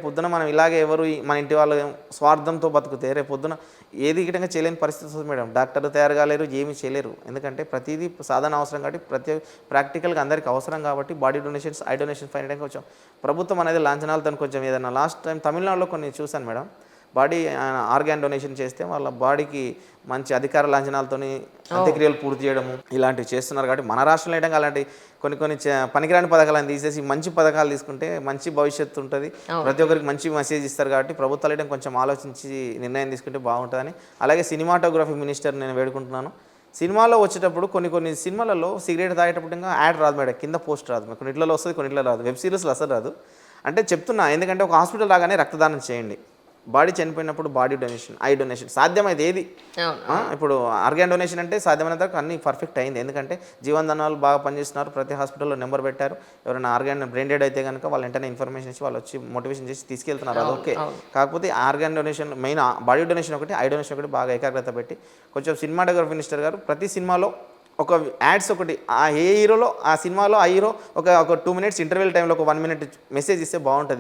పొద్దున మనం ఇలాగే ఎవరు మన ఇంటి వాళ్ళు స్వార్థంతో బతుకుతే రేపు పొద్దున ఏది గిటంగా చేయలేని పరిస్థితి వస్తుంది మేడం. డాక్టర్లు తయారు కాలేరు, ఏమీ చేయలేరు. ఎందుకంటే ప్రతిదీ సాధన అవసరం కాబట్టి ప్రాక్టికల్గా అందరికీ అవసరం కాబట్టి బాడీ డొనేషన్స్, ఐ డొనేషన్స్ పైన కొంచెం ప్రభుత్వం అనేది లాంఛనాలతో కొంచెం ఏదైనా లాస్ట్ టైం తమిళనాడులో కొన్ని చూశాను మేడం. బాడీ ఆర్గాన్ డొనేషన్ చేస్తే వాళ్ళ బాడీకి మంచి అధికార లాంఛనాలతోని అంత్యక్రియలు పూర్తి చేయడము ఇలాంటివి చేస్తున్నారు. కాబట్టి మన రాష్ట్రంలో ఏంటంటే అలాంటి కొన్ని పనికిరాని పథకాలను తీసేసి మంచి పథకాలు తీసుకుంటే మంచి భవిష్యత్తు ఉంటుంది. ప్రతి ఒక్కరికి మంచి మెసేజ్ ఇస్తారు. కాబట్టి ప్రభుత్వాలు ఏంటంటే కొంచెం ఆలోచించి నిర్ణయం తీసుకుంటే బాగుంటుందని. అలాగే సినిమాటోగ్రఫీ మినిస్టర్ నేను వేడుకుంటున్నాను. సినిమాలో వచ్చేటప్పుడు కొన్ని సినిమాలలో సిగరెట్ తాగేటప్పుడు ఇంకా యాడ్ రాదు మేడం, కింద పోస్ట్ రాదు. కొన్నిట్లలో వస్తుంది, కొన్నిట్లో రాదు. వెబ్ సిరీస్లో అసలు రాదు. అంటే చెప్తున్నా, ఎందుకంటే ఒక హాస్పిటల్ రాగానే రక్తదానం చేయండి. బాడీ చనిపోయినప్పుడు బాడీ డొనేషన్, ఐ డొనేషన్ సాధ్యమైంది ఏది. ఇప్పుడు ఆర్గాన్ డొనేషన్ అంటే సాధ్యమైనంత వరకు అన్ని పర్ఫెక్ట్ అయింది. ఎందుకంటే జీవనదానాలు బాగా పనిచేస్తున్నారు. ప్రతి హాస్పిటల్లో నెంబర్ పెట్టారు. ఎవరైనా ఆర్గాన్ బ్రెయిన్ డెడ్ అయితే కనుక వాళ్ళు వెంటనే ఇన్ఫర్మేషన్ ఇచ్చి వాళ్ళు వచ్చి మోటివేషన్ చేసి తీసుకెళ్తున్నారు. అది ఓకే. కాకపోతే organ donation main, body donation ఒకటి, ఐ డొనేషన్ ఒకటి బాగా ఏకాగ్రత పెట్టి కొంచెం సినిమాటోగ్రఫీ మినిస్టర్ గారు ప్రతి సినిమాలో ఒక యాడ్స్ ఒకటి, ఆ ఏ హీరోలో ఆ సినిమాలో ఆ హీరో ఒక 2 minutes ఇంటర్వెల్ టైంలో ఒక 1 minute మెసేజ్ ఇస్తే బాగుంటుంది.